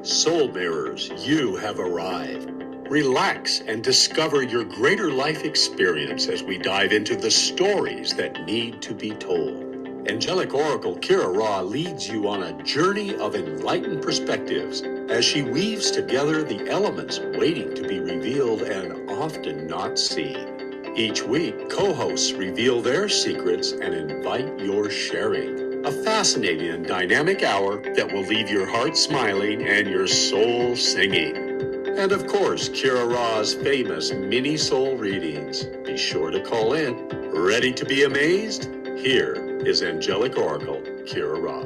Soul mirrors, you have arrived. Relax and discover your greater life experience as we dive into the stories that need to be told. Angelic Oracle Kira Ra leads you on a journey of enlightened perspectives as she weaves together the elements waiting to be revealed and often not seen. Each week, co-hosts reveal their secrets and invite your sharing. A fascinating and dynamic hour that will leave your heart smiling and your soul singing. And of course, Kira Ra's famous mini soul readings. Be sure to call in. Ready to be amazed? Here is Angelic Oracle Kira Ra.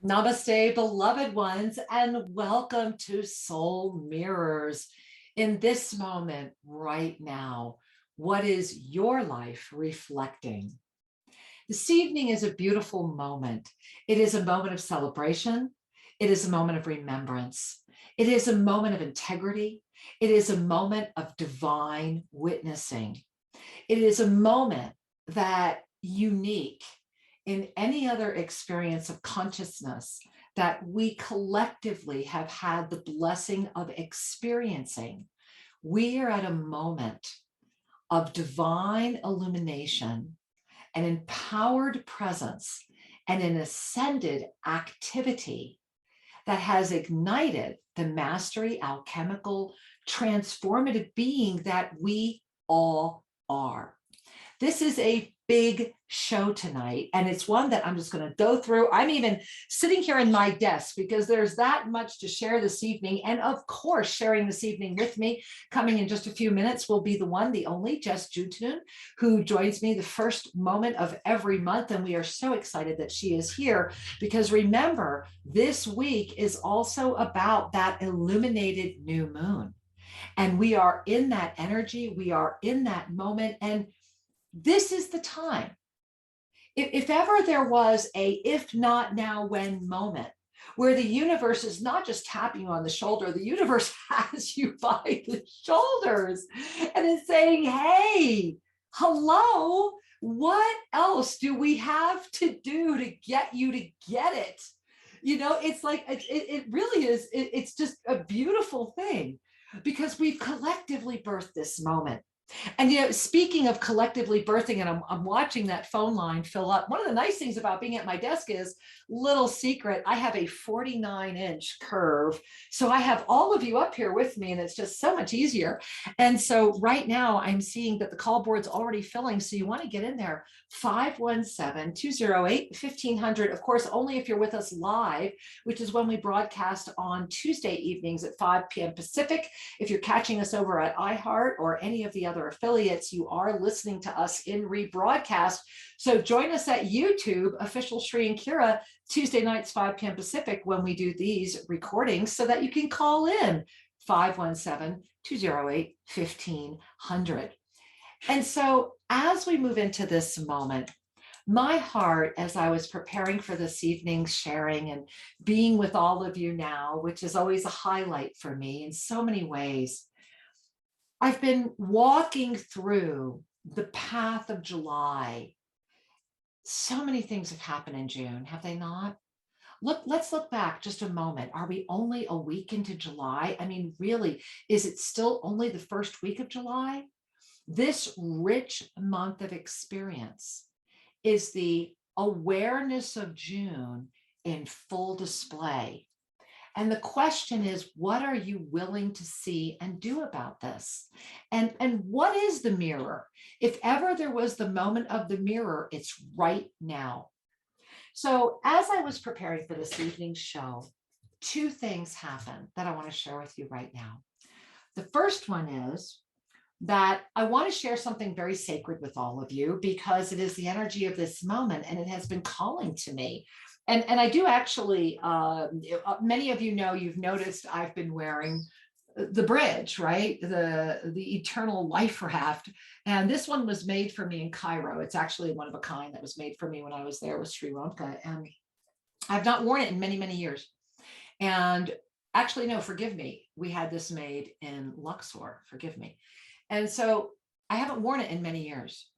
Namaste, beloved ones, and welcome to Soul Mirrors. In this moment, right now, what is your life reflecting? This evening is a beautiful moment. It is a moment of celebration. It is a moment of remembrance. It is a moment of integrity. It is a moment of divine witnessing. It is a moment that unique in any other experience of consciousness that we collectively have had the blessing of experiencing. We are at a moment of divine illumination, an empowered presence, and an ascended activity that has ignited the mastery, alchemical, transformative being that we all are. This is a big show tonight, and it's one that I'm just going to go through. I'm even sitting here in my desk because there's that much to share this evening. And of course, sharing this evening with me, coming in just a few minutes, will be the one, the only Jess Jutun, who joins me the first moment of every month. And we are so excited that she is here because remember, this week is also about that illuminated new moon. And we are in that energy. We are in that moment. And this is the time. If ever there was a if not now, when moment where the universe is not just tapping you on the shoulder, the universe has you by the shoulders and is saying, hey, hello, what else do we have to do to get you to get it? You know, it's like, it really is, it's just a beautiful thing because we've collectively birthed this moment. And, you know, speaking of collectively birthing, and I'm watching that phone line fill up. One of the nice things about being at my desk is, little secret, I have a 49-inch curve. So I have all of you up here with me, and it's just so much easier. And so right now I'm seeing that the call board's already filling. So you want to get in there, 517-208-1500. Of course, only if you're with us live, which is when we broadcast on Tuesday evenings at 5 p.m. Pacific. If you're catching us over at iHeart or any of the other affiliates, you are listening to us in rebroadcast. So join us at YouTube, official Shri and Kira, Tuesday nights, 5 p.m. Pacific, when we do these recordings so that you can call in 517-208-1500. And so as we move into this moment, my heart, as I was preparing for this evening's sharing and being with all of you now, which is always a highlight for me in so many ways, I've been walking through the path of July. So many things have happened in June, have they not? Let's look back just a moment. Are we only a week into July? I mean, really, is it still only the first week of July? This rich month of experience is the awareness of June in full display. And the question is, what are you willing to see and do about this? And what is the mirror? If ever there was the moment of the mirror, it's right now. So as I was preparing for this evening's show, two things happened that I want to share with you right now. The first one is that I want to share something very sacred with all of you because it is the energy of this moment and it has been calling to me. And I do actually, many of you know, you've noticed I've been wearing the bridge, right? The eternal life raft. And this one was made for me in Cairo. It's actually one of a kind that was made for me when I was there with Sri Ronka. And I've not worn it in many, many years. And actually, no, forgive me. We had this made in Luxor, forgive me. And so I haven't worn it in many years.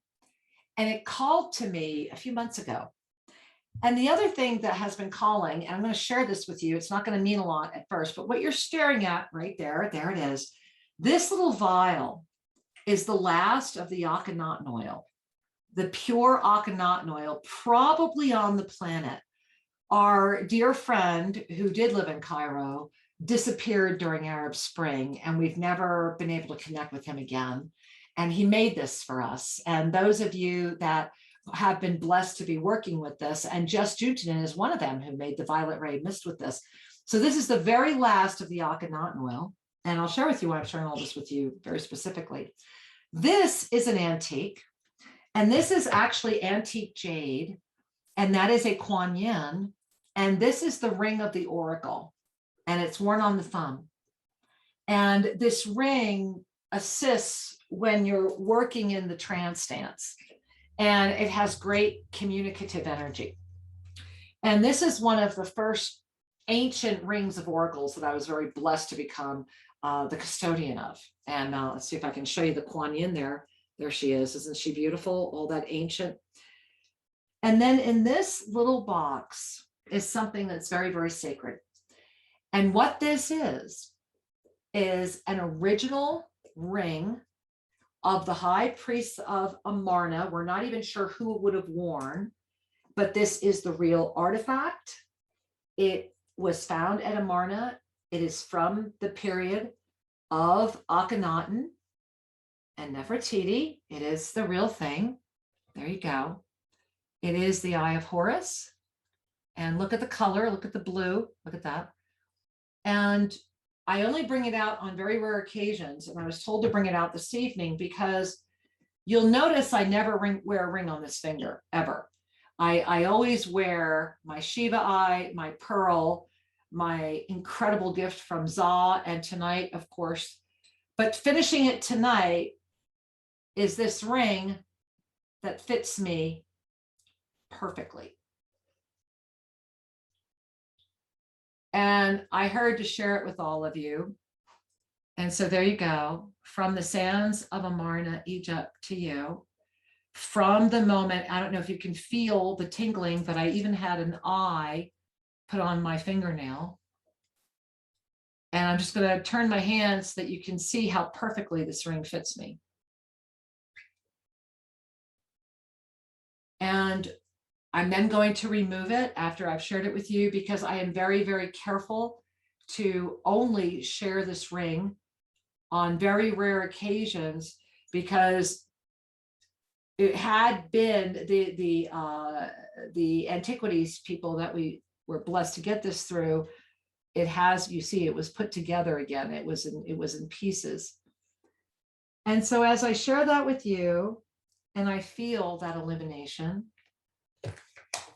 And it called to me a few months ago. And the other thing that has been calling, and I'm going to share this with you, it's not going to mean a lot at first, but what you're staring at right there, there it is. This little vial is the last of the Akhenaten oil, the pure Akhenaten oil, probably on the planet. Our dear friend who did live in Cairo disappeared during Arab Spring, and we've never been able to connect with him again. And he made this for us. And those of you that have been blessed to be working with this, and Jess Juntanen is one of them who made the Violet Ray Mist with this. So this is the very last of the Akhenaten oil. And I'll share with you why I'm sharing all this with you very specifically. This is an antique, and this is actually antique jade, and that is a Kuan Yin, and this is the ring of the oracle, and it's worn on the thumb. And this ring assists when you're working in the trance stance, and it has great communicative energy. And this is one of the first ancient rings of oracles that I was very blessed to become the custodian of. And let's see if I can show you the Kuan Yin there. There she is. Isn't she beautiful? All that ancient. And then in this little box is something that's very, very sacred. And what this is an original ring of the high priest of Amarna. We're not even sure who it would have worn, but this is the real artifact. It was found at Amarna. It is from the period of Akhenaten and Nefertiti. It is the real thing. There you go. It is the Eye of Horus. And look at the color, look at the blue, look at that. And I only bring it out on very rare occasions. And I was told to bring it out this evening because you'll notice I never wear a ring on this finger, ever. I always wear my Shiva eye, my pearl, my incredible gift from Za, and tonight, of course. But finishing it tonight is this ring that fits me perfectly. And I heard to share it with all of you. And so there you go, from the sands of Amarna, Egypt, to you. From the moment, I don't know if you can feel the tingling, but I even had an eye put on my fingernail. And I'm just going to turn my hands so that you can see how perfectly this ring fits me. And I'm then going to remove it after I've shared it with you, because I am very, very careful to only share this ring on very rare occasions, because it had been the antiquities people that we were blessed to get this through. It has, you see, it was put together again. It was in pieces. And so as I share that with you, and I feel that elimination,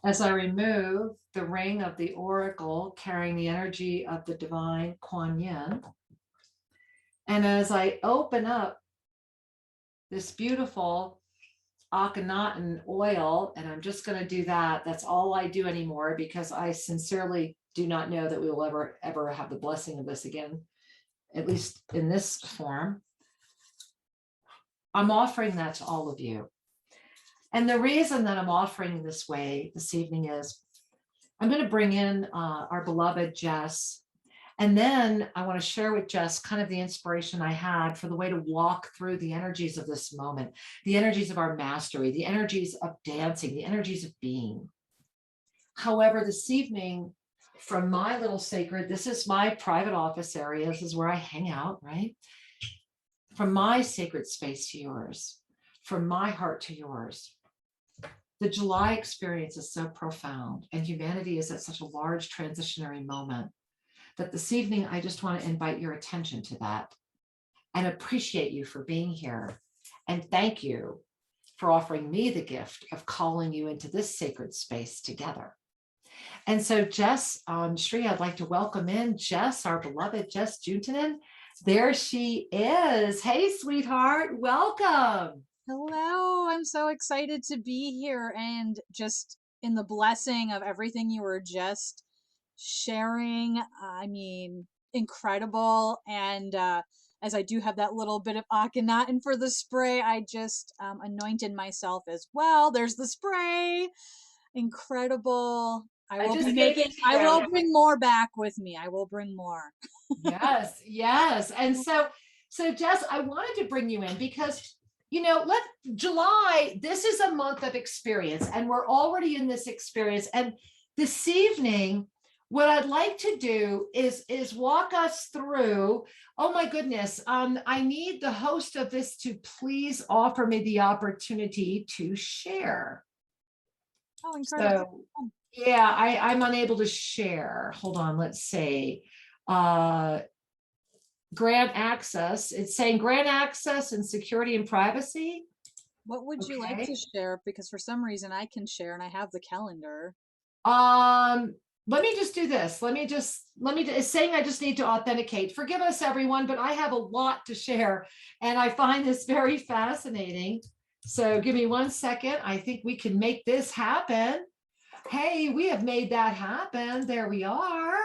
as I remove the ring of the oracle carrying the energy of the divine Kuan Yin, and as I open up this beautiful Akhenaten oil, and I'm just going to do that. That's all I do anymore, because I sincerely do not know that we will ever have the blessing of this again, at least in this form. I'm offering that to all of you. And the reason that I'm offering this way this evening is I'm going to bring in our beloved Jess. And then I want to share with Jess kind of the inspiration I had for the way to walk through the energies of this moment, the energies of our mastery, the energies of dancing, the energies of being. However, this evening, from my little sacred, this is my private office area. This is where I hang out, right? From my sacred space to yours, from my heart to yours. The July experience is so profound, and humanity is at such a large transitionary moment, that this evening, I just want to invite your attention to that and appreciate you for being here. And thank you for offering me the gift of calling you into this sacred space together. And so Jess, Shri, I'd like to welcome in Jess, our beloved Jess Juntanen. There she is. Hey, sweetheart, welcome. Hello, I'm so excited to be here and just in the blessing of everything you were just sharing. I mean, incredible. And as I do have that little bit of Akhenaten for the spray, I just anointed myself as well. There's the spray. incredible. I just gave it to I will you. bring more back with me. I will bring more. Yes, yes. And so Jess, I wanted to bring you in because July, this is a month of experience, and we're already in this experience. And this evening, what I'd like to do is walk us through. Oh my goodness, I need the host of this to please offer me the opportunity to share. Oh, incredible. So yeah, I'm unable to share. Hold on, let's see. Grant access. It's saying grant access and security and privacy. What would you like to share? Because for some reason I can share and I have the calendar. Let me just do this. It's saying I just need to authenticate. Forgive us, everyone, but I have a lot to share and I find this very fascinating. So give me 1 second. I think we can make this happen. Hey, we have made that happen. There we are.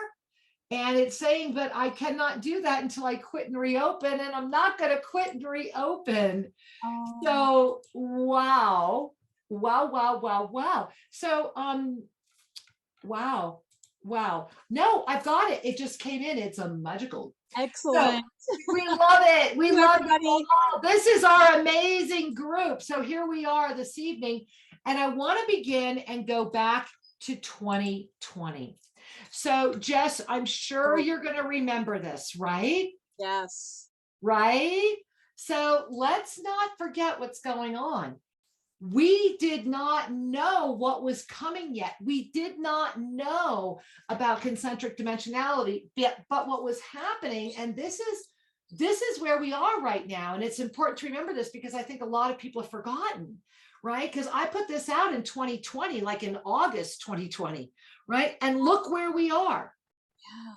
And it's saying, but I cannot do that until I quit and reopen, and I'm not going to quit and reopen. Oh. So, wow. So, wow. No, I've got it. It just came in. It's a magical. Excellent. So, we love it. We love everybody. it. Oh, this is our amazing group. So here we are this evening, and I want to begin and go back to 2020. So Jess, I'm sure you're going to remember this, right? Yes. Right? So let's not forget what's going on. We did not know what was coming yet. We did not know about concentric dimensionality, but what was happening, and this is where we are right now. And it's important to remember this because I think a lot of people have forgotten, right? Because I put this out in 2020, like in August 2020, right? And look where we are. Yeah.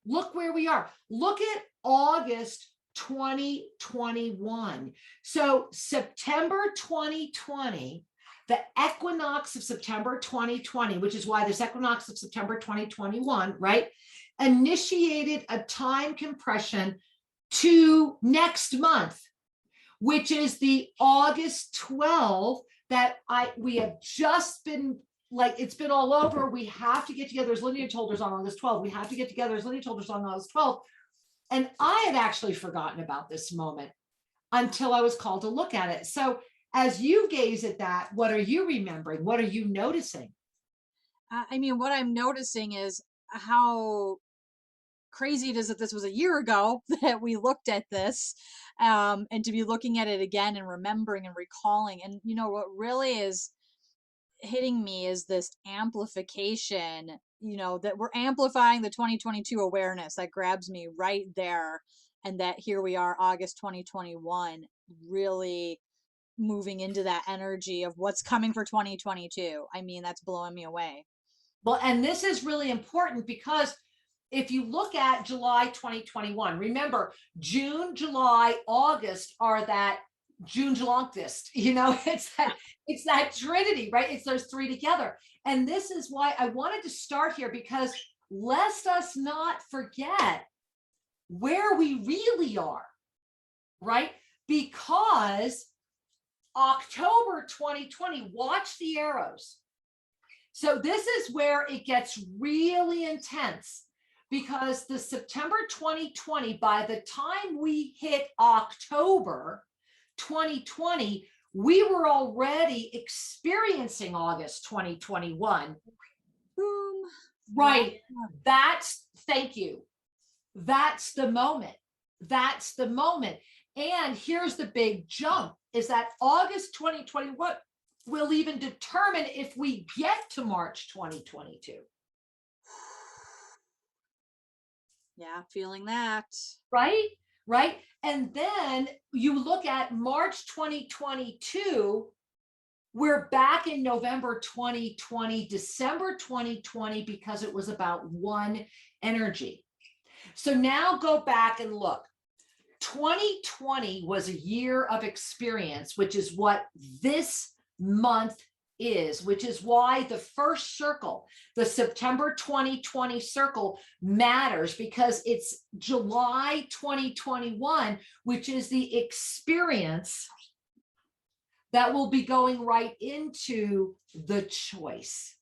Look where we are. Look at August 2021. So September 2020, the equinox of September 2020, which is why this equinox of September 2021, right, initiated a time compression to next month, which is the August 12th that we have just been, like, it's been all over. We have to get together as lineage holders on August 12th. We have to get together as lineage holders on August 12th. And I had actually forgotten about this moment until I was called to look at it. So as you gaze at that, what are you remembering? What are you noticing? I mean, what I'm noticing is how crazy it is that this was a year ago that we looked at this, and to be looking at it again and remembering and recalling. And what really is hitting me is this amplification, that we're amplifying the 2022 awareness that grabs me right there. And that here we are, August 2021, really moving into that energy of what's coming for 2022. I mean, that's blowing me away. Well, and this is really important because if you look at July 2021, remember June, July, August are that June Julankvist, it's that trinity, right? It's those three together. And this is why I wanted to start here, because lest us not forget where we really are, right? Because October 2020, watch the arrows. So this is where it gets really intense, because the September 2020, by the time we hit October 2020, we were already experiencing August 2021. Boom. Right. Thank you. That's the moment. That's the moment. And here's the big jump, is that August 2021 will even determine if we get to March 2022. Yeah, feeling that. Right. And then you look at March 2022, we're back in November 2020, December 2020, because it was about one energy. So now go back and look. 2020 was a year of experience, which is what this month is, which is why the first circle, the September 2020 circle, matters, because it's July 2021, which is the experience that will be going right into the choice.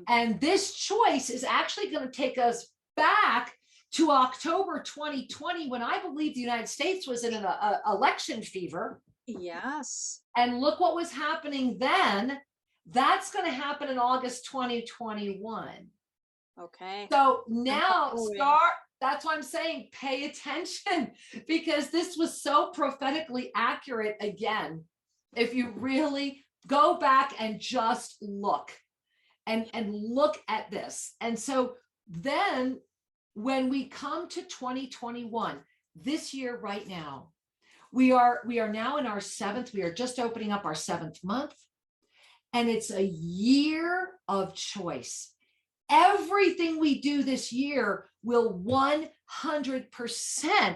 And this choice is actually going to take us back to October 2020, when I believe the United States was in an election fever. Yes. And look what was happening then. That's going to happen in August 2021. Okay. So now that's why I'm saying pay attention, because this was so prophetically accurate again. If you really go back and just look and look at this. And so then when we come to 2021, this year right now, we are now in our 7th, we are just opening up our 7th month, and it's a year of choice. Everything we do this year will 100%,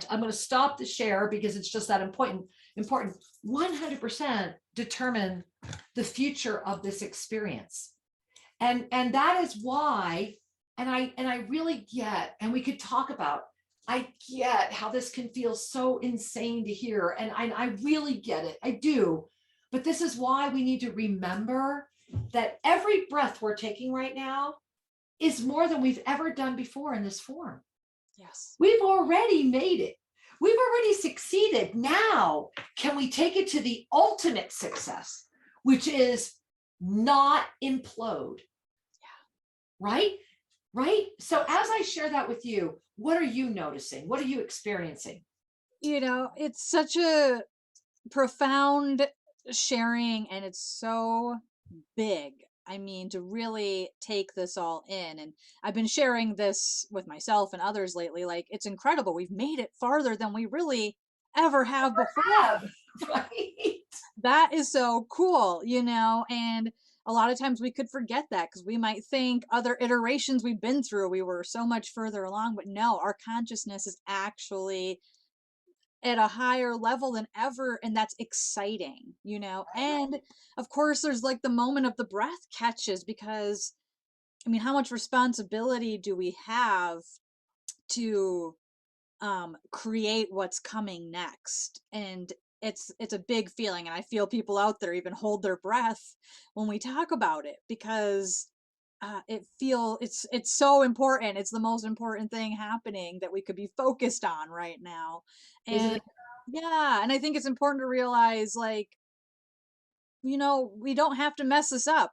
I'm going to stop the share because it's just that important, 100% determine the future of this experience. And that is why, and I really get, and we could talk about, I get how this can feel so insane to hear. And I really get it. I do. But this is why we need to remember that every breath we're taking right now is more than we've ever done before in this form. Yes. We've already made it. We've already succeeded. Now, can we take it to the ultimate success, which is not implode? Yeah. Right? Right? So as I share that with you, what are you noticing? What are you experiencing? You know, it's such a profound sharing, and it's so big. I mean, to really take this all in. And I've been sharing this with myself and others lately. Like, it's incredible. We've made it farther than we really ever have before. Right? That is so cool, you know? And a lot of times we could forget that because we might think other iterations we've been through, we were so much further along. But no, our consciousness is actually at a higher level than ever, and that's exciting, you know. And of course there's like the moment of the breath catches, because I mean, how much responsibility do we have to create what's coming next? And it's a big feeling, and I feel people out there even hold their breath when we talk about it, because it's so important. It's the most important thing happening that we could be focused on right now. Isn't And it? yeah, and I think it's important to realize, like, you know, we don't have to mess this up.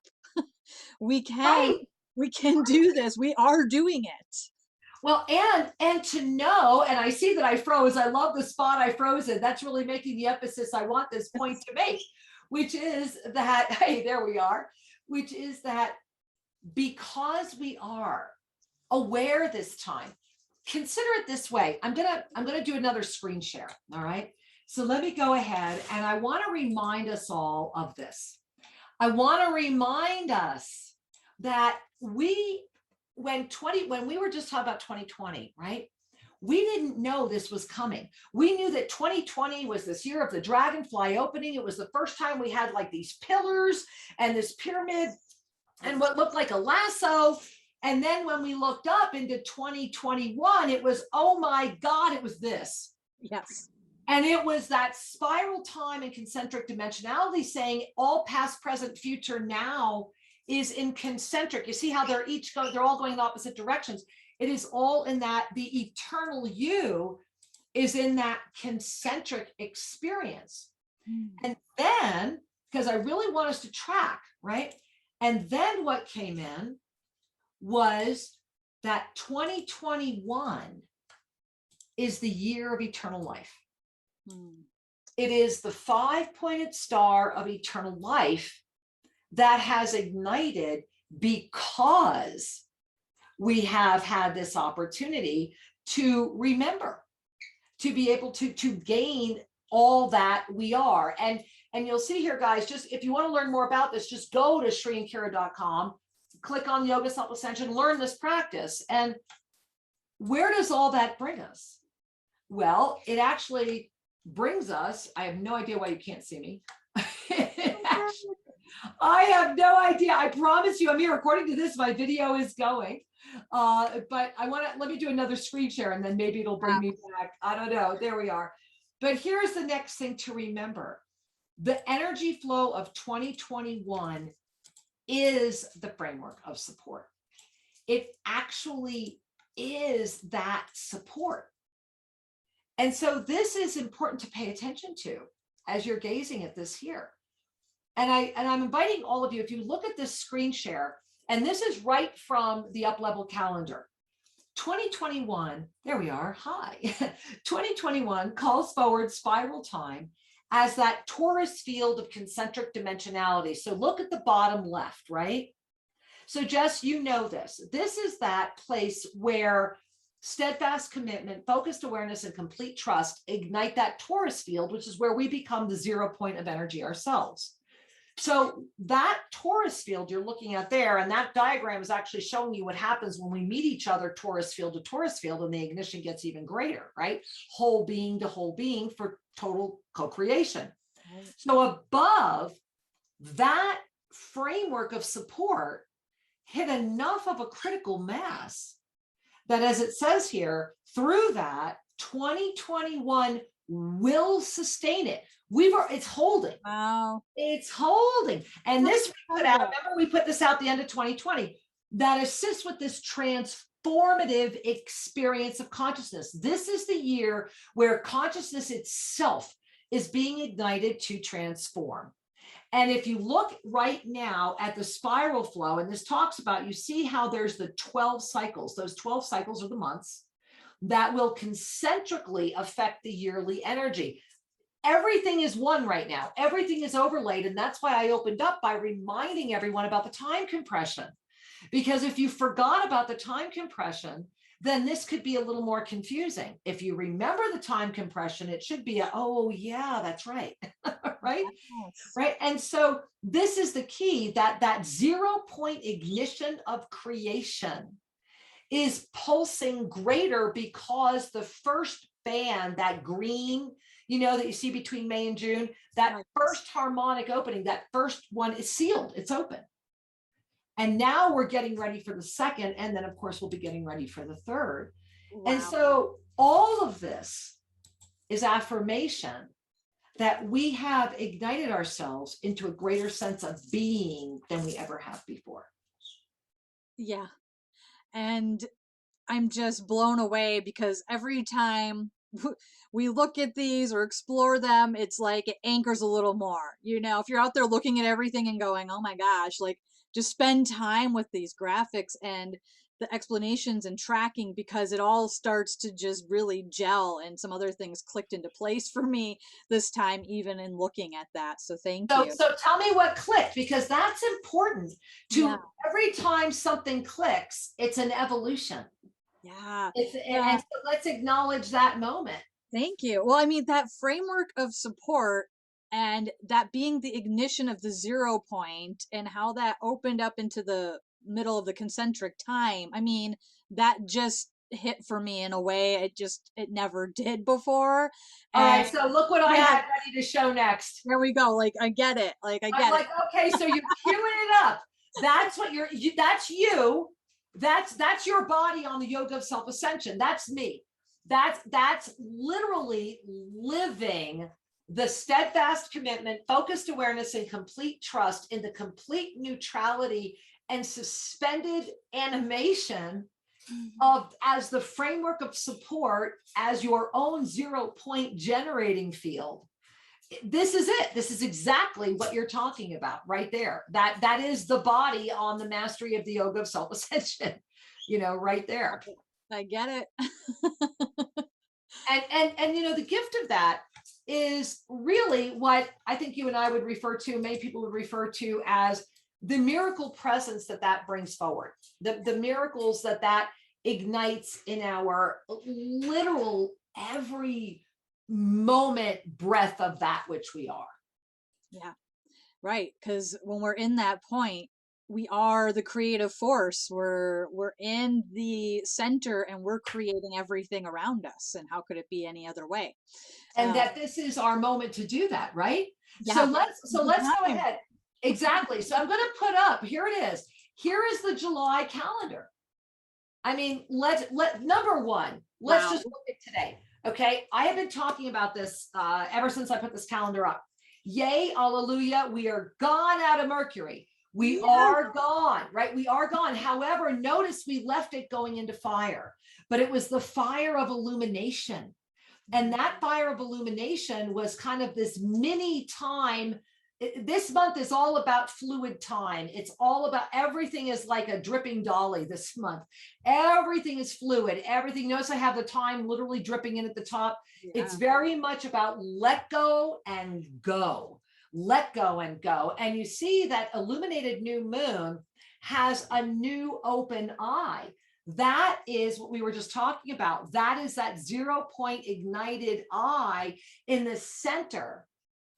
we can Right. we can do this. We are doing it. Well, and to know, and I see that I froze. I love the spot I froze in. That's really making the emphasis I want this point to make, which is that, hey, there we are, which is that because we are aware this time, consider it this way. I'm gonna do another screen share. All right. So let me go ahead, and I want to remind us all of this. I want to remind us that when we were just talking about 2020, right? We didn't know this was coming. We knew that 2020 was this year of the dragonfly opening. It was the first time we had like these pillars and this pyramid and what looked like a lasso. And then when we looked up into 2021, it was, oh my God, it was this. Yes. And it was that spiral time and concentric dimensionality, saying all past, present, future now is in concentric. You see how they're all going in opposite directions. It is all in that the eternal you is in that concentric experience. And then, because I really want us to track, right? And then what came in was that 2021 is the year of eternal life. It is the 5-pointed star of eternal life that has ignited because we have had this opportunity to remember, to be able to gain all that we are. And you'll see here, guys, just if you want to learn more about this, just go to ShriandKira.com, click on Yoga Self-Ascension, learn this practice. And where does all that bring us? Well, it actually brings us, I have no idea why you can't see me. I have no idea. I promise you, I'm here. According to this, my video is going. But let me do another screen share, and then maybe it'll bring me back. I don't know. There we are. But here's the next thing to remember. The energy flow of 2021 is the framework of support. It actually is that support. And so this is important to pay attention to as you're gazing at this here. And I'm inviting all of you, if you look at this screen share, and this is right from the Up Level calendar. 2021, there we are, hi. 2021 calls forward spiral time as that torus field of concentric dimensionality. So look at the bottom left, right? So Jess, you know this. This is that place where steadfast commitment, focused awareness, and complete trust ignite that torus field, which is where we become the 0 point of energy ourselves. So that torus field you're looking at there, and that diagram is actually showing you what happens when we meet each other, torus field to torus field, and the ignition gets even greater, right? Whole being to whole being for total co-creation. So above that framework of support hit enough of a critical mass that, as it says here, through that 2021 will sustain it. It's holding. Wow. It's holding. And this we put out, remember we put this out the end of 2020, that assists with this transformative experience of consciousness. This is the year where consciousness itself is being ignited to transform. And if you look right now at the spiral flow, and this talks about, you see how there's the 12 cycles. Those 12 cycles are the months that will concentrically affect the yearly energy. Everything is one right now. Everything is overlaid. And that's why I opened up by reminding everyone about the time compression. Because if you forgot about the time compression, then this could be a little more confusing. If you remember the time compression, it should be oh yeah, that's right. Right? Yes. Right. And so this is the key, that 0 point ignition of creation is pulsing greater, because the first band, that green, that you see between May and June, that first harmonic opening, that first one is sealed, it's open. And now we're getting ready for the second. And then of course we'll be getting ready for the third. Wow. And so all of this is affirmation that we have ignited ourselves into a greater sense of being than we ever have before. Yeah. And I'm just blown away, because every time we look at these or explore them, it's like it anchors a little more. If you're out there looking at everything and going, oh my gosh, like, just spend time with these graphics and the explanations and tracking, because it all starts to just really gel, and some other things clicked into place for me this time, even in looking at that. So thank you. So tell me what clicked, because that's important to every time something clicks, it's an evolution. Yeah. And so let's acknowledge that moment. Thank you. Well, I mean, that framework of support, and that being the ignition of the 0 point, and how that opened up into the middle of the concentric time. I mean, that just hit for me in a way it never did before. All right, so look what I had ready to show next. There we go. Like, I get it. Like, I get it. Like, okay, so you're queuing it up. That's what that's you. That's your body on the yoga of self-ascension. That's me. That's literally living the steadfast commitment, focused awareness, and complete trust in the complete neutrality and suspended animation of, as the framework of support, as your own 0 point generating field. This is it. This is exactly what you're talking about right there. That is the body on the mastery of the yoga of self-ascension, right there. I get it. and the gift of that is really what I think you and I would refer to, many people would refer to as the miracle presence that brings forward, the miracles that ignites in our literal every moment breath of that which we are. Yeah, right. Because when we're in that point, we are the creative force. We're in the center, and we're creating everything around us. And how could it be any other way? And that this is our moment to do that, right? Yeah. So let's go ahead. Exactly. So I'm going to put up, here it is. Here is the July calendar. I mean, number one, let's just look at today. Okay. I have been talking about this ever since I put this calendar up. Yay, hallelujah. We are gone out of Mercury. We are gone, right? We are gone. However, notice we left it going into fire, but it was the fire of illumination. And that fire of illumination was kind of this mini time. This month is all about fluid time. It's all about, everything is like a dripping dolly this month. Everything is fluid. Everything. Notice I have the time literally dripping in at the top. Yeah. It's very much about let go and go. Let go and go. And you see that illuminated new moon has a new open eye. That is what we were just talking about. That is that 0 point ignited eye in the center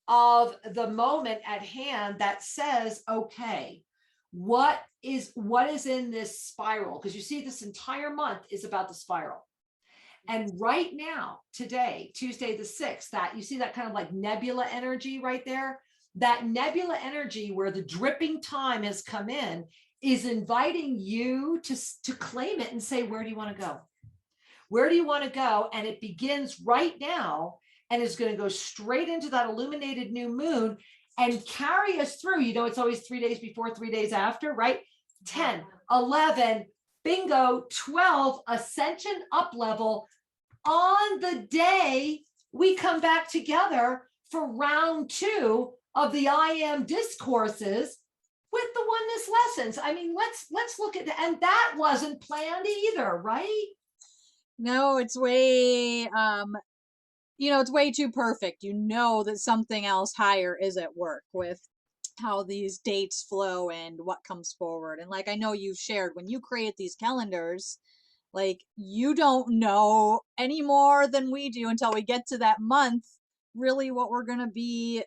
of the moment at hand that says, okay, what is in this spiral? Because you see, this entire month is about the spiral. And right now, today, Tuesday the 6th, that you see that kind of like nebula energy right there, that nebula energy where the dripping time has come in is inviting you to claim it and say, where do you want to go? Where do you want to go? And it begins right now and is going to go straight into that illuminated new moon and carry us through. You know, it's always 3 days before, 3 days after, right? 10, 11, bingo, 12, ascension up level. On the day we come back together for round 2 of the I Am discourses with the oneness lessons. I mean, let's look at that. And that wasn't planned either, right? No, it's way it's way too perfect. You know that something else higher is at work with how these dates flow and what comes forward. And like I know you've shared, when you create these calendars, like you don't know any more than we do until we get to that month, really what we're going to be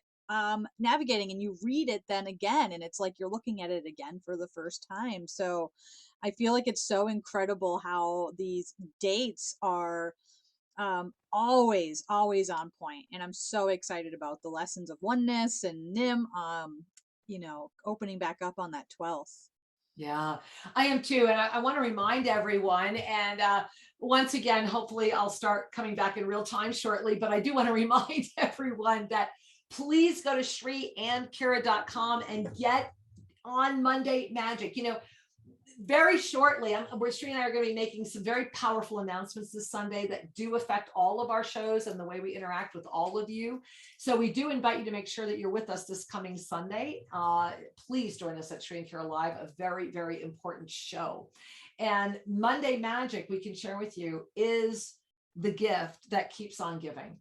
navigating, and you read it then again, and it's like you're looking at it again for the first time. So I feel like it's so incredible how these dates are always on point, and I'm so excited about the lessons of oneness and nim opening back up on that 12th. Yeah, I am too. And I want to remind everyone, and once again, hopefully I'll start coming back in real time shortly, but I do want to remind everyone that please go to ShriandKira.com and get on Monday Magic. You know, very shortly, Sri and I are going to be making some very powerful announcements this Sunday that do affect all of our shows and the way we interact with all of you. So we do invite you to make sure that you're with us this coming Sunday. Please join us at Sri and Kira Live, a very, very important show. And Monday Magic, we can share with you, is the gift that keeps on giving.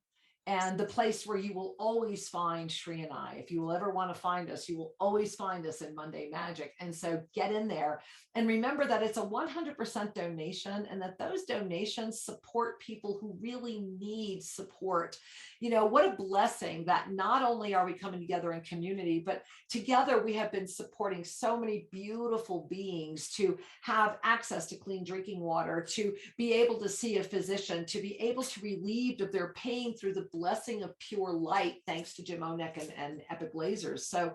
And the place where you will always find Sri and I. If you will ever want to find us, you will always find us in Monday Magic. And so get in there and remember that it's a 100% donation, and that those donations support people who really need support. You know, what a blessing that not only are we coming together in community, but together we have been supporting so many beautiful beings to have access to clean drinking water, to be able to see a physician, to be able to be relieved of their pain through the blessing of pure light, thanks to Jim Onek and Epic Lasers. So,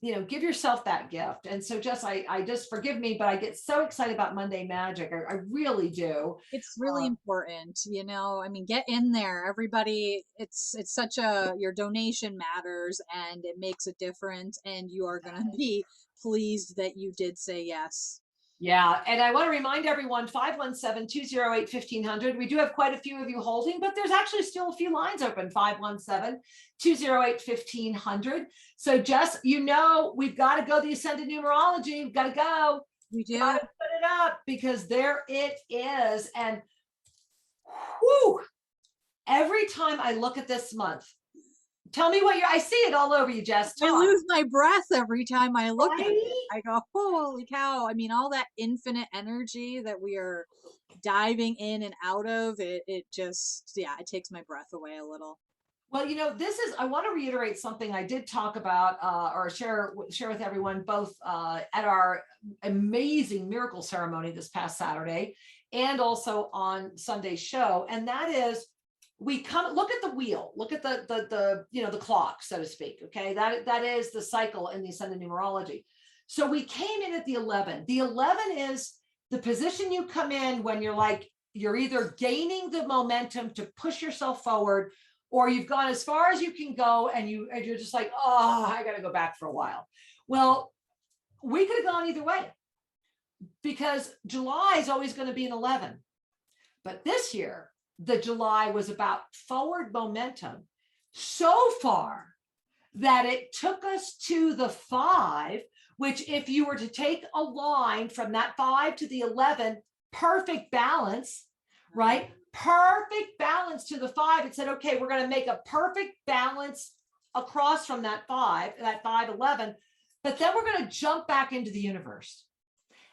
you know, give yourself that gift. And so Jess, I just, forgive me, but I get so excited about Monday Magic. I really do. It's really important, you know, I mean, get in there, everybody. It's such your donation matters, and it makes a difference, and you are going to be pleased that you did say yes. Yeah. And I want to remind everyone, 517-208-1500. We do have quite a few of you holding, but there's actually still a few lines open, 517-208-1500. So Jess, you know, we've got to go the Ascended Numerology. We've got to go. We do. Got to put it up, because there it is. And whew, every time I look at this month, tell me what I see it all over you, Jess. I lose my breath every time I look at it. I go, holy cow. I mean, all that infinite energy that we are diving in and out of, it just, yeah, it takes my breath away a little. Well, you know, I want to reiterate something I did talk about or share with everyone, both at our amazing miracle ceremony this past Saturday and also on Sunday's show. And that is, we come, look at the wheel, look at the you know, the clock, so to speak. Okay. That is the cycle in the Ascended Numerology. So we came in at the 11. The 11 is the position you come in when you're either gaining the momentum to push yourself forward, or you've gone as far as you can go and you're just like, oh, I got to go back for a while. Well, we could have gone either way, because July is always going to be an 11. But this year, the July was about forward momentum so far that it took us to the 5, which if you were to take a line from that 5 to the 11, perfect balance, right? Perfect balance to the 5. It said, okay, we're going to make a perfect balance across from that 5, that 5-11, but then we're going to jump back into the universe.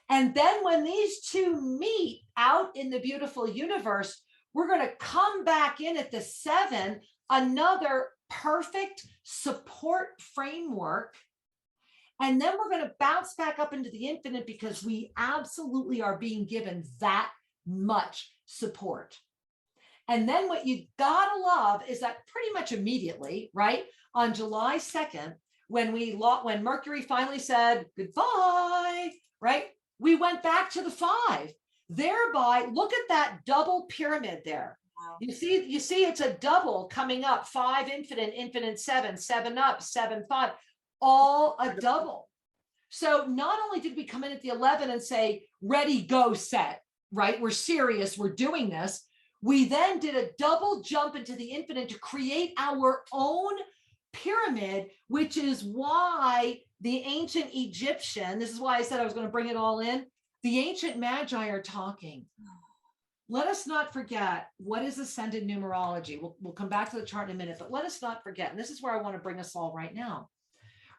And then when these two meet out in the beautiful universe, we're going to come back in at the 7, another perfect support framework. And then we're going to bounce back up into the infinite, because we absolutely are being given that much support. And then what you gotta love is that pretty much immediately, right, on July 2nd, when Mercury finally said goodbye, right, we went back to the 5. Thereby, look at that double pyramid there. Wow. You see it's a double coming up, 5 infinite, infinite 7, 7 up, 7 5, all a double. So not only did we come in at the 11 and say, ready, go, set, right? We're serious, we're doing this. We then did a double jump into the infinite to create our own pyramid, which is why the ancient Egyptian, this is why I said I was going to bring it all in, the ancient magi are talking. Let us not forget what is ascended numerology. We'll come back to the chart in a minute, but let us not forget, and this is where I want to bring us all right now.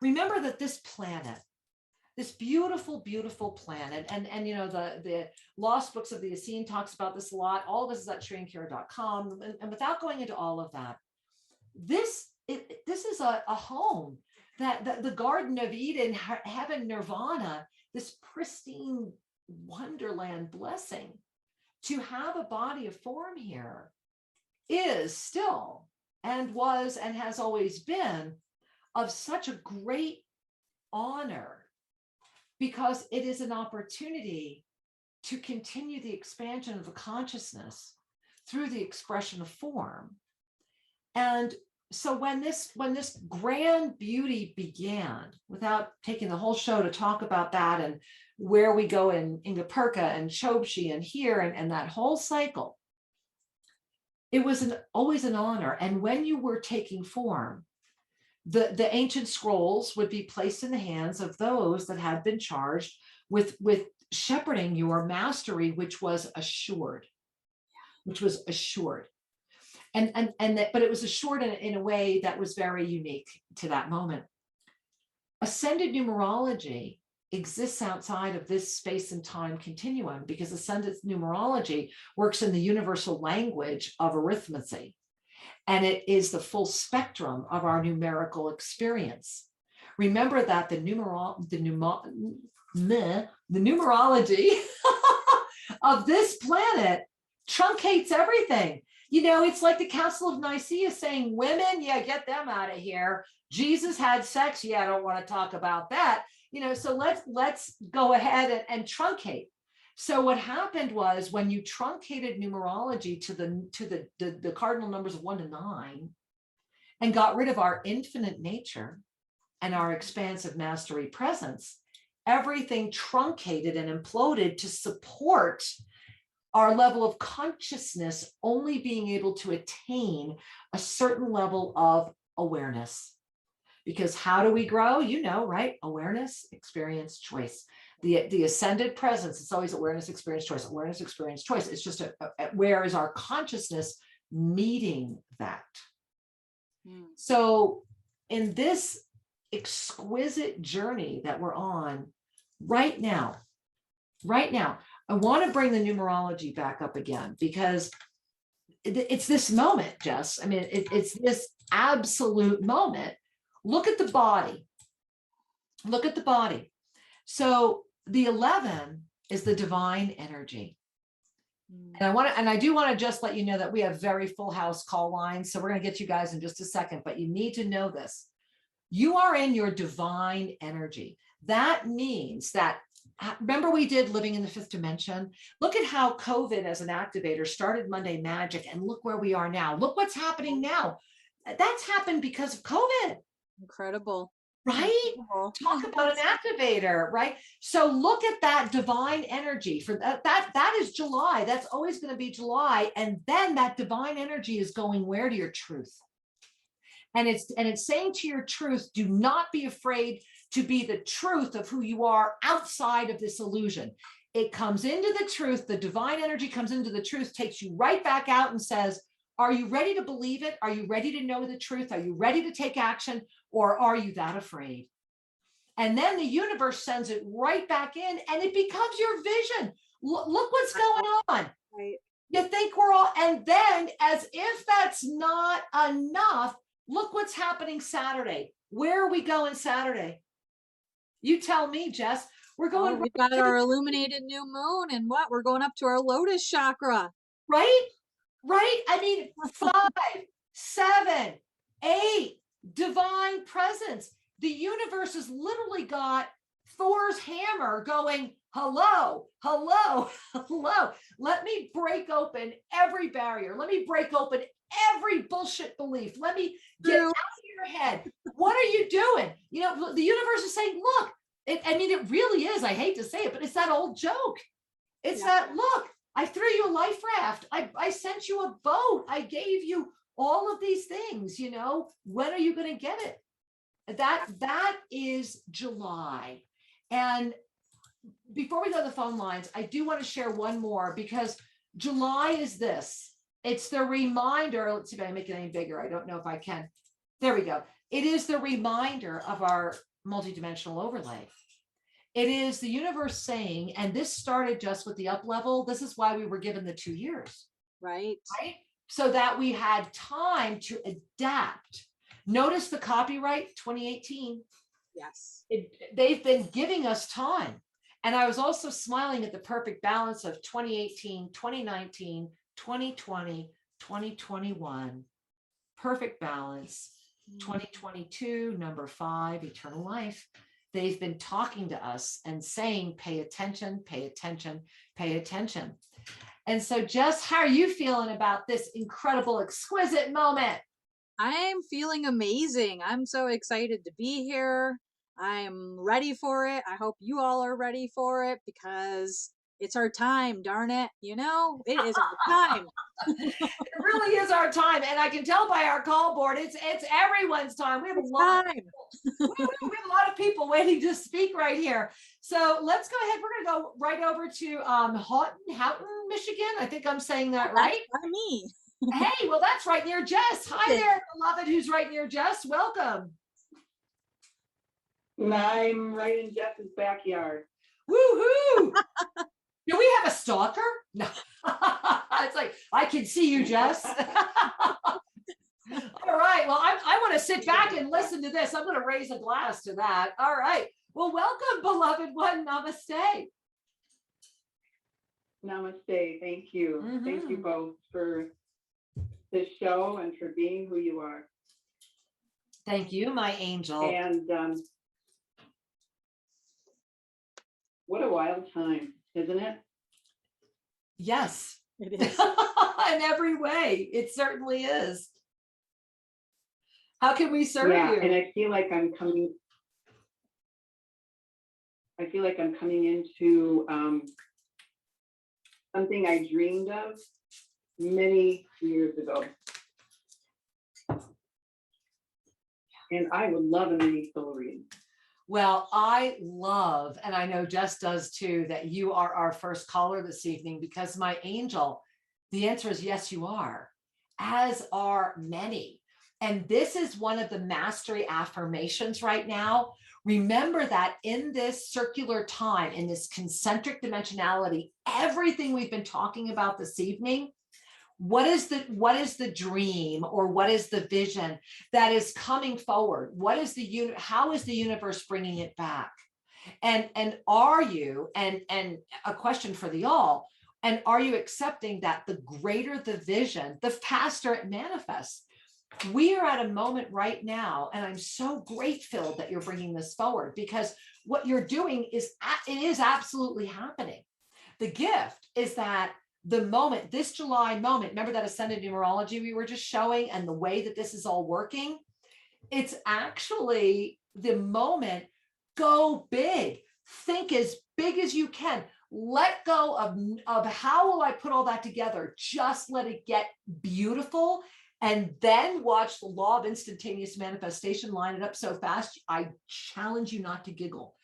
Remember that this planet, this beautiful, beautiful planet, and you know, the Lost Books of the Essene talks about this a lot. All of this is at ShriAnkara.com. And without going into all of that, this is a home, that the Garden of Eden, heaven, nirvana, this pristine wonderland blessing. To have a body of form here is still, and was, and has always been, of such a great honor, because it is an opportunity to continue the expansion of the consciousness through the expression of form. And so when this grand beauty began, without taking the whole show to talk about that and where we go in Ingapurka and Chobshi and here and that whole cycle, it was always an honor. And when you were taking form, the ancient scrolls would be placed in the hands of those that had been charged with shepherding your mastery, which was assured. But it was assured in a way that was very unique to that moment. Ascended numerology exists outside of this space and time continuum, because ascended numerology works in the universal language of arithmetic, and it is the full spectrum of our numerical experience. Remember that the numerology of this planet truncates everything. You know, it's like the Council of Nicaea saying, women, yeah, get them out of here. Jesus had sex. Yeah, I don't want to talk about that. You know, so let's go ahead and truncate. So what happened was, when you truncated numerology to the cardinal numbers of 1 to 9, and got rid of our infinite nature and our expansive mastery presence, everything truncated and imploded to support our level of consciousness only being able to attain a certain level of awareness. Because how do we grow? You know, right? Awareness, experience, choice. The ascended presence, it's always awareness, experience, choice, awareness, experience, choice. It's just where is our consciousness meeting that? So in this exquisite journey that we're on right now, I want to bring the numerology back up again, because it's this moment, Jess. I mean, it's this absolute moment. Look at the body. Look at the body. So the 11 is the divine energy. And I do want to just let you know that we have very full house call lines. So we're going to get you guys in just a second, but you need to know this. You are in your divine energy. That means that, remember we did living in the 5th dimension? Look at how COVID as an activator started Monday Magic, and look where we are now. Look what's happening now. That's happened because of COVID. Incredible. Right? Talk about an activator, right? So look at that divine energy for that is July. That's always going to be July. And then that divine energy is going where? To your truth. And it's saying to your truth, do not be afraid to be the truth of who you are outside of this illusion. It comes into the truth, the divine energy comes into the truth, takes you right back out and says, are you ready to believe it? Are you ready to know the truth? Are you ready to take action? Or are you that afraid? And then the universe sends it right back in and it becomes your vision. Look what's going on. Right. You think we're all, and then as if that's not enough, look what's happening Saturday. Where are we going Saturday? You tell me, Jess. We're going. We've got our illuminated new moon, and what? We're going up to our lotus chakra. Right? Right? I mean, 5, 7, 8, divine presence. The universe has literally got Thor's hammer going, hello, hello, hello. Let me break open every barrier. Let me break open every bullshit belief. Let me get out of your head. What are you doing? You know, the universe is saying, look, it really is. I hate to say it, but it's that old joke. It's that, look, I threw you a life raft. I sent you a boat. I gave you all of these things, you know, when are you going to get it? That is July. And before we go to the phone lines, I do want to share one more because July is this. It's the reminder. Let's see if I can make it any bigger. I don't know if I can. There we go. It is the reminder of our multidimensional overlay. It is the universe saying, and this started just with the up level. This is why we were given the 2 years. Right. Right. So that we had time to adapt. Notice the copyright 2018. Yes. They've been giving us time. And I was also smiling at the perfect balance of 2018, 2019, 2020, 2021. Perfect balance. 2022, number 5, eternal life. They've been talking to us and saying, pay attention, pay attention, pay attention. And so, Jess, how are you feeling about this incredible, exquisite moment? I'm feeling amazing. I'm so excited to be here. I'm ready for it. I hope you all are ready for it because it's our time, darn it. You know, it is our time. It really is our time. And I can tell by our call board, it's everyone's time. We have a lot of people. We have a lot of people waiting to speak right here. So let's go ahead. We're going to go right over to Houghton, Michigan. I think I'm saying that right. That's me. Hey, well, that's right near Jess. Hi there, beloved, who's right near Jess. Welcome. I'm right in Jess's backyard. Woohoo! Do we have a stalker? No. It's like, I can see you, Jess. All right. Well, I want to sit back and listen to this. I'm going to raise a glass to that. All right. Well, welcome, beloved one. Namaste. Namaste. Thank you. Thank you both for this show and for being who you are. Thank you, my angel. And what a wild time, isn't it? Yes. It is. In every way. It certainly is. How can we serve you? And I feel like I'm coming into something I dreamed of many years ago. And I would love a mini soul reading. Well, I love, and I know Jess does too, that you are our first caller this evening because my angel, the answer is yes, you are, as are many. And this is one of the mastery affirmations right now. Remember that in this circular time, in this concentric dimensionality, everything we've been talking about this evening, what is the dream or what is the vision that is coming forward? What is how is the universe bringing it back? And are you, and a question for the all, and are you accepting that the greater the vision, the faster it manifests? We are at a moment right now, and I'm so grateful that you're bringing this forward because what you're doing is absolutely happening. The gift is that the moment, this July moment, remember that ascended numerology we were just showing and the way that this is all working? It's actually the moment, go big. Think as big as you can. Let go of how will I put all that together? Just let it get beautiful. And then watch the law of instantaneous manifestation line it up so fast. I challenge you not to giggle.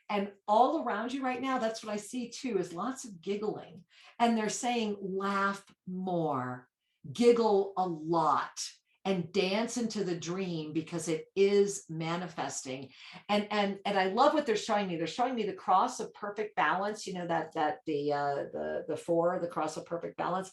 And all around you right now, that's what I see too, is lots of giggling. And they're saying, laugh more, giggle a lot, and dance into the dream, because it is manifesting. And I love what they're showing me. They're showing me the cross of perfect balance, you know, that the four, the cross of perfect balance,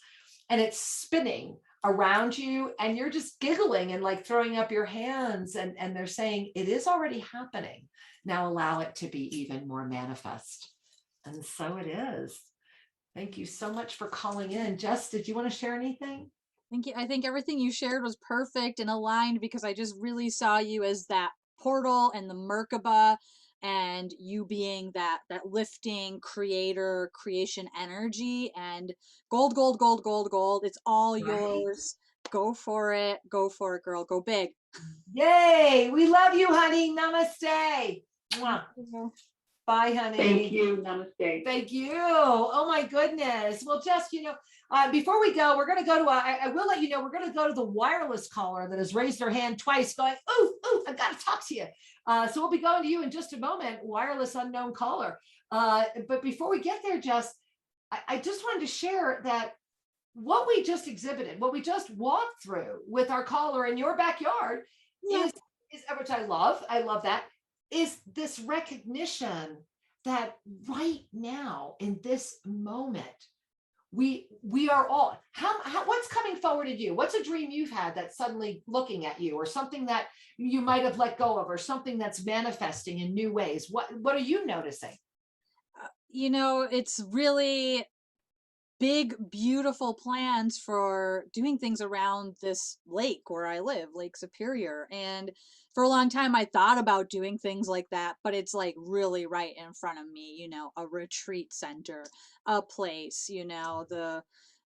and it's spinning around you, and you're just giggling and like throwing up your hands, and they're saying it is already happening. Now allow it to be even more manifest. And so it is. Thank you so much for calling in. Jess, did you want to share anything? Thank you. I think everything you shared was perfect and aligned, because I just really saw you as that portal and the Merkaba, and you being that lifting creator creation energy, and gold, gold, gold, gold, gold. It's all Right. yours. Go for it. Go for it, girl. Go big. Yay. We love you, honey. Namaste. Mwah. Bye, honey. Thank you. Namaste. Thank you. Oh my goodness. Well, Jess, you know, before we go, we're going to go to, I will let you know, we're going to go to the wireless caller that has raised her hand twice going, ooh, I've got to talk to you. So we'll be going to you in just a moment, wireless unknown caller. But before we get there, Jess, I just wanted to share that what we just exhibited, what we just walked through with our caller in your backyard is, which I love that, is this recognition that right now in this moment, we are all, what's coming forward to you? What's a dream you've had that's suddenly looking at you, or something that you might have let go of, or something that's manifesting in new ways? What are you noticing? You know, it's really big, beautiful plans for doing things around this lake where I live, Lake Superior. And for a long time, I thought about doing things like that, but it's like really right in front of me, you know, a retreat center, a place, you know, the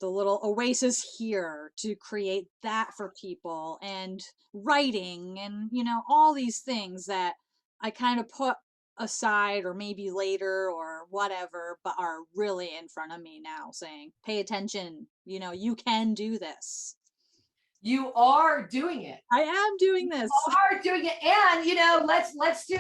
little oasis here to create that for people, and writing, and, you know, all these things that I kind of put aside, or maybe later or whatever, but are really in front of me now, saying, pay attention, you know, you can do this. You are doing it. I am doing this. You are doing it. And, you know, let's do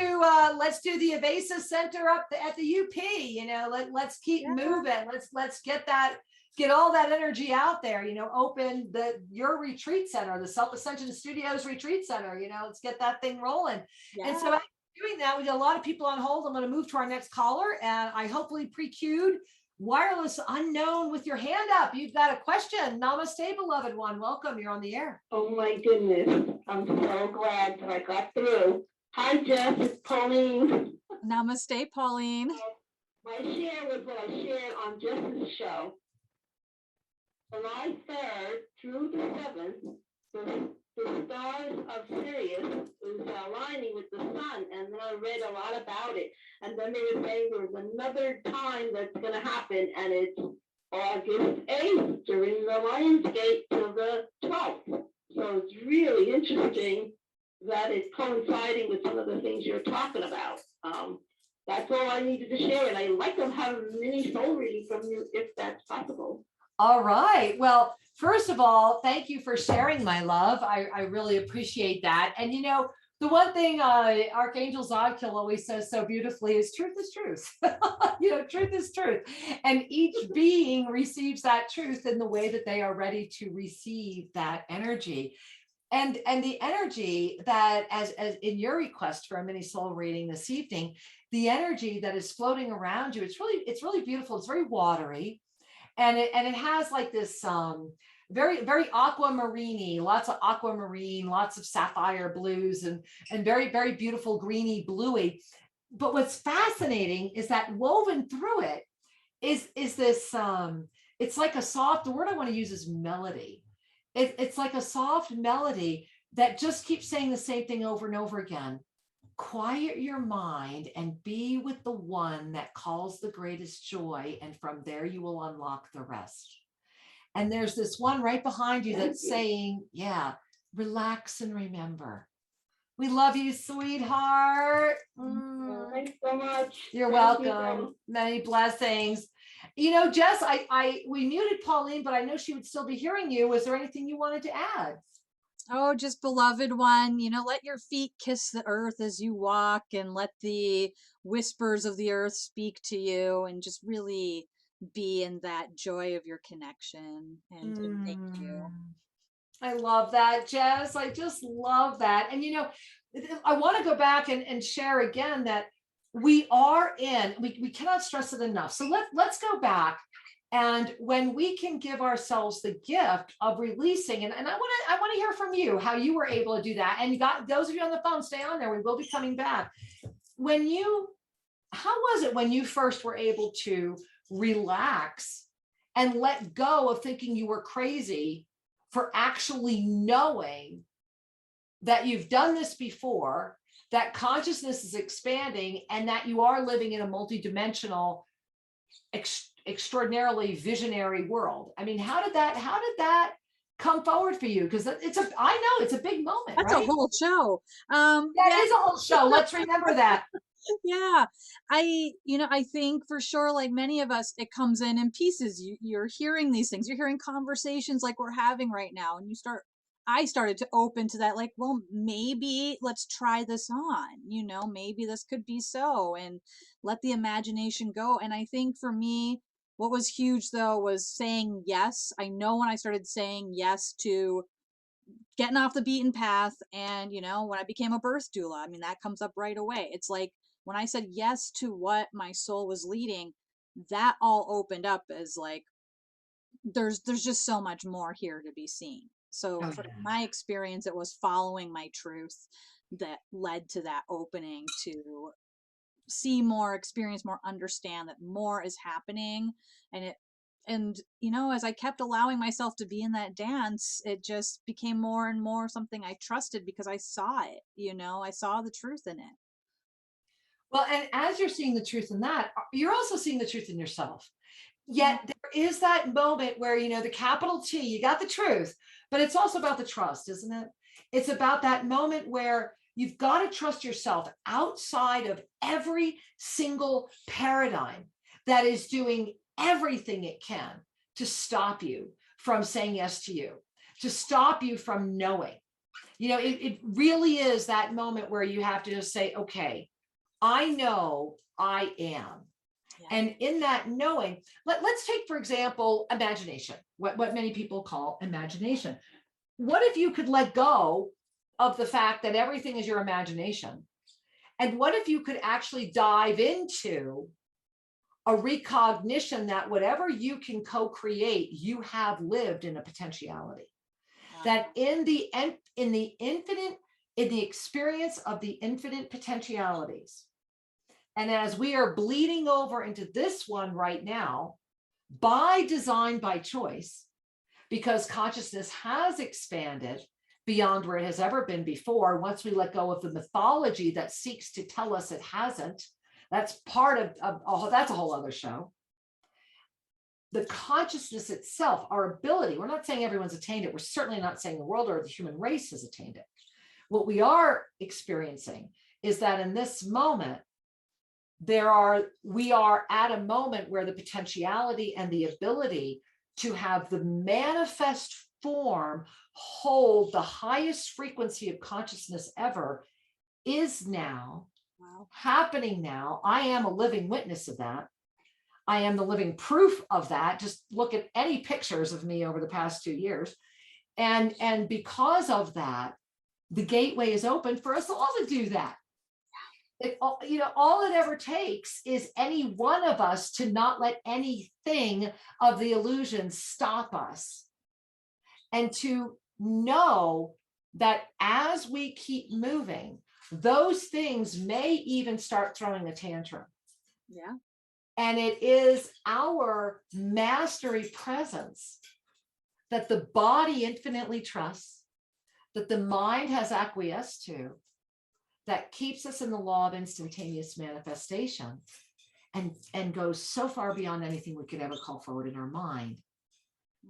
the Evasa Center up at the UP, you know, let's keep moving. Let's get all that energy out there, you know, open your retreat center, the Self Ascension Studios Retreat Center, you know, let's get that thing rolling. And so doing that, we got a lot of people on hold. I'm going to move to our next caller, and I hopefully pre-queued wireless unknown with your hand up. You've got a question. Namaste, beloved one. Welcome. You're on the air. Oh my goodness. I'm so glad that I got through. Hi, Jess. It's Pauline. Namaste, Pauline. My share was what I shared on Jess's show. July 3rd through the 7th, the stars of Sirius is aligning with the sun, and then I read a lot about it. And then they were saying there's another time that's going to happen, and it's August 8th during the Lionsgate till the 12th. So it's really interesting that it's coinciding with some of the things you're talking about. That's all I needed to share, and I'd like to have a mini soul reading from you if that's possible. All right. Well, first of all, thank you for sharing, my love. I really appreciate that. And, you know, the one thing Archangel Zodkiel always says so beautifully is truth is truth. You know, truth is truth. And each being receives that truth in the way that they are ready to receive that energy. And the energy that, as in your request for a mini soul reading this evening, the energy that is floating around you, it's really beautiful. It's very watery. And it has like this very, very aquamarine, lots of aquamarine, lots of sapphire blues, and very, very beautiful greeny bluey. But what's fascinating is that woven through it is this, it's like a soft, the word I want to use is melody. It's like a soft melody that just keeps saying the same thing over and over again. Quiet your mind and be with the one that calls the greatest joy, and from there you will unlock the rest. And there's this one right behind you that's saying, yeah, relax and remember. We love you, sweetheart. Mm. Thanks so much. You're Thank you welcome. both. Many blessings. You know, Jess, we muted Pauline, but I know she would still be hearing you. Was there anything you wanted to add? Oh, just beloved one, let your feet kiss the earth as you walk, and let the whispers of the earth speak to you, and just really be in that joy of your connection. And thank you. I love that, Jess. I just love that. And, I want to go back and share again that we cannot stress it enough. So let's go back. And when we can give ourselves the gift of releasing, and I want to hear from you how you were able to do that. And you got those of you on the phone, stay on there. We will be coming back. How was it when you first were able to relax and let go of thinking you were crazy for actually knowing that you've done this before, that consciousness is expanding, and that you are living in a multidimensional, extraordinarily visionary world? I mean, how did that come forward for you? Because I know it's a big moment. That's right? a whole show. That is a whole show. Let's remember that. Yeah, I think for sure, like many of us, it comes in pieces. You're hearing these things, you're hearing conversations like we're having right now, and I started to open to that, like, well, maybe let's try this on, maybe this could be so, and let the imagination go. And I think for me, what was huge though was saying yes. I know when I started saying yes to getting off the beaten path, and when I became a birth doula, I mean, that comes up right away. It's like when I said yes to what my soul was leading, that all opened up as like there's just so much more here to be seen. So Oh, for yeah. my experience, it was following my truth that led to that opening to see more, experience more, understand that more is happening. And as I kept allowing myself to be in that dance, it just became more and more something I trusted, because I saw it. I saw the truth in it. Well, and as you're seeing the truth in that, you're also seeing the truth in yourself. Yet there is that moment where, the capital T, you got the truth, but it's also about the trust, isn't it? It's about that moment where you've got to trust yourself outside of every single paradigm that is doing everything it can to stop you from saying yes to you, to stop you from knowing. It really is that moment where you have to just say, okay, I know I am. Yeah. And in that knowing, let's take, for example, imagination, what many people call imagination. What if you could let go of the fact that everything is your imagination? And what if you could actually dive into a recognition that whatever you can co-create, you have lived in a potentiality? Wow. That in the infinite, in the experience of the infinite potentialities, and as we are bleeding over into this one right now, by design, by choice, because consciousness has expanded beyond where it has ever been before. Once we let go of the mythology that seeks to tell us it hasn't, that's part of that's a whole other show. The consciousness itself, our ability, we're not saying everyone's attained it. We're certainly not saying the world or the human race has attained it. What we are experiencing is that in this moment, we are at a moment where the potentiality and the ability to have the manifest form hold the highest frequency of consciousness ever is now happening now. I am a living witness of that. I am the living proof of that. Just look at any pictures of me over the past 2 years. And because of that, the gateway is open for us all to do that. All it ever takes is any one of us to not let anything of the illusion stop us, and to know that as we keep moving, those things may even start throwing a tantrum. Yeah. And it is our mastery presence that the body infinitely trusts, that the mind has acquiesced to, that keeps us in the law of instantaneous manifestation, and goes so far beyond anything we could ever call forward in our mind,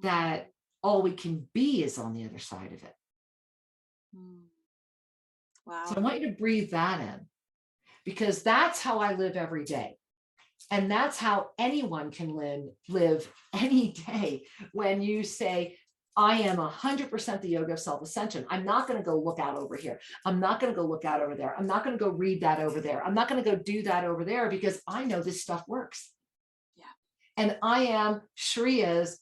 that all we can be is on the other side of it. Wow. So I want you to breathe that in, because that's how I live every day. And that's how anyone can live any day. When you say, I am 100% the yoga of self-ascension. I'm not going to go look out over here. I'm not going to go look out over there. I'm not going to go read that over there. I'm not going to go do that over there, because I know this stuff works. Yeah. And I am Shreya's,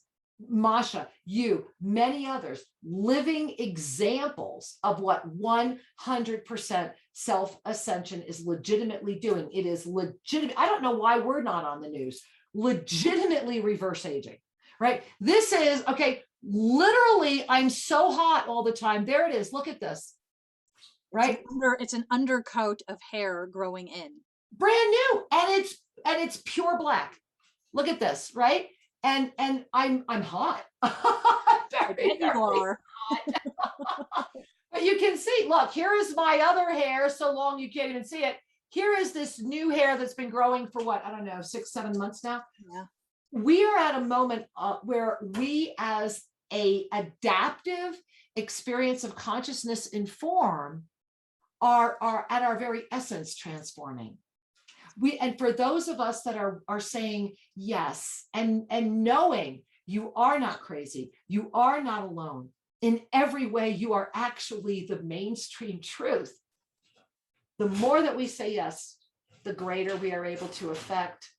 Masha, you, many others, living examples of what 100% self-ascension is legitimately doing. It is legitimate. I don't know why we're not on the news. Legitimately reverse aging, right? This is, okay, literally, I'm so hot all the time. There it is. Look at this, right? It's an undercoat of hair growing in. Brand new. And it's pure black. Look at this, right? And I'm hot. I bet you are. But you can see, look, here is my other hair, so long you can't even see it. Here is this new hair that's been growing for what, I don't know, 6-7 months now. Yeah. We are at a moment where we, as a adaptive experience of consciousness in form, are at our very essence transforming. And for those of us that are saying yes, and knowing you are not crazy, you are not alone, in every way you are actually the mainstream truth. The more that we say yes, the greater we are able to affect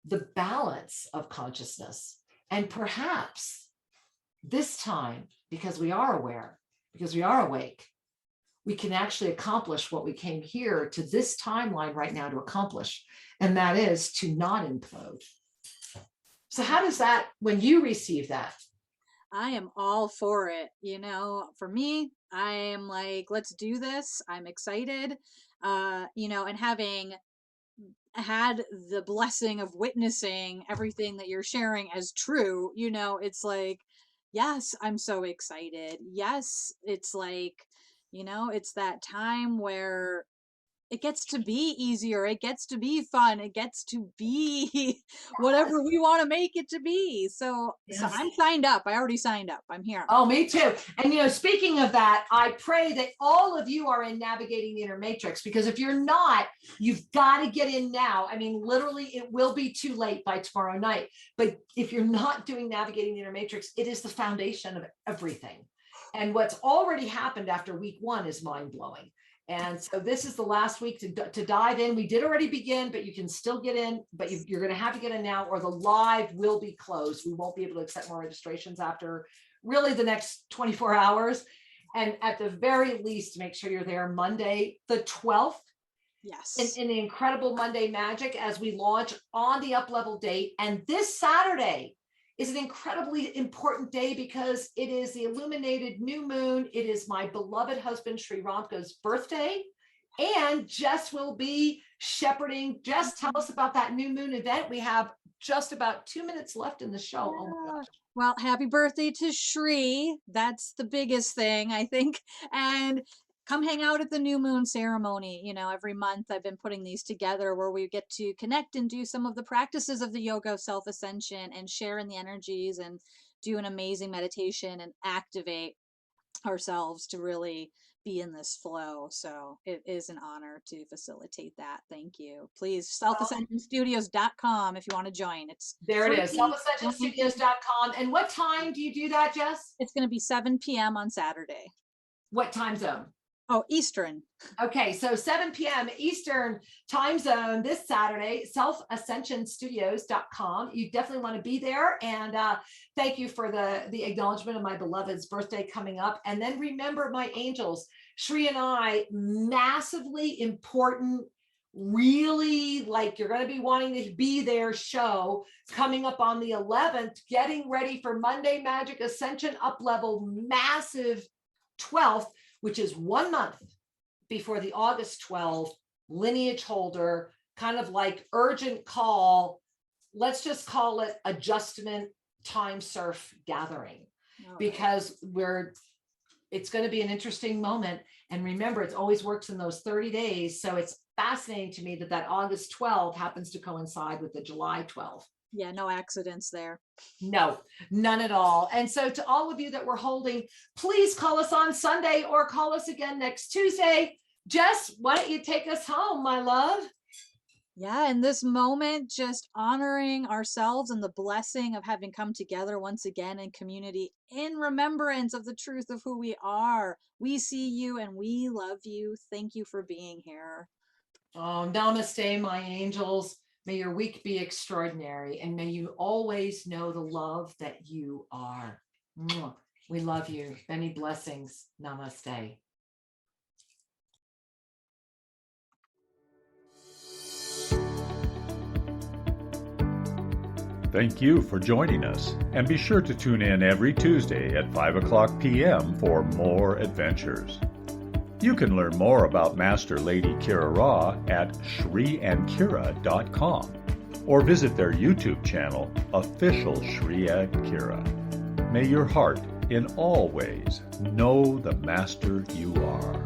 the balance of consciousness. And perhaps this time, because we are aware, because we are awake, we can actually accomplish what we came here to this timeline right now to accomplish, and that is to not implode. So how does that, when you receive that? I am all for it. For me, I am like, let's do this. I'm excited, and having had the blessing of witnessing everything that you're sharing as true, it's like, yes, I'm so excited. Yes, it's like, it's that time where it gets to be easier. It gets to be fun. It gets to be whatever we want to make it to be. So I'm signed up. I already signed up. I'm here. Oh, me too. And, speaking of that, I pray that all of you are in Navigating the Inner Matrix, because if you're not, you've got to get in now. I mean, literally, it will be too late by tomorrow night. But if you're not doing Navigating the Inner Matrix, it is the foundation of everything. And what's already happened after week 1 is mind-blowing. And so this is the last week to dive in. We did already begin, but you can still get in, but you're going to have to get in now, or the live will be closed. We won't be able to accept more registrations after really the next 24 hours. And at the very least, make sure you're there Monday, the 12th. Yes. In the incredible Monday Magic, as we launch on the up level date. And this Saturday is an incredibly important day, because it is the illuminated new moon. It is my beloved husband, Sri Ramka's birthday. And Jess will be shepherding. Jess, tell us about that new moon event. We have just about 2 minutes left in the show. Yeah. Oh my gosh. Well, happy birthday to Shri. That's the biggest thing, I think. And come hang out at the new moon ceremony. Every month I've been putting these together where we get to connect and do some of the practices of the yoga of self-ascension and share in the energies and do an amazing meditation and activate ourselves to really be in this flow. So it is an honor to facilitate that. Thank you. Please, selfascensionstudios.com if you want to join. There it is, selfascensionstudios.com. And what time do you do that, Jess? It's going to be 7 p.m. on Saturday. What time zone? Oh, Eastern. Okay, so 7 p.m. Eastern time zone this Saturday, selfascensionstudios.com. You definitely want to be there. And thank you for the acknowledgement of my beloved's birthday coming up. And then remember, my angels, Shri and I, massively important, really, like, you're going to be wanting to be there show coming up on the 11th, getting ready for Monday Magic Ascension Up Level Massive 12th, which is 1 month before the August 12th lineage holder, kind of like urgent call. Let's just call it adjustment time surf gathering, because it's going to be an interesting moment. And remember, it always works in those 30 days. So it's fascinating to me that August 12th happens to coincide with the July 12th. Yeah, no accidents there. No, none at all. And so to all of you that we're holding, please call us on Sunday or call us again next Tuesday. Jess, why don't you take us home, my love? Yeah, in this moment, just honoring ourselves and the blessing of having come together once again in community in remembrance of the truth of who we are. We see you and we love you. Thank you for being here. Oh, namaste, my angels. May your week be extraordinary, and may you always know the love that you are. Mwah. We love you. Many blessings. Namaste. Thank you for joining us, and be sure to tune in every Tuesday at 5 o'clock p.m. for more adventures. You can learn more about Master Lady Kira Ra at shriandkira.com or visit their YouTube channel, Official Shri and Kira. May your heart in all ways know the Master you are.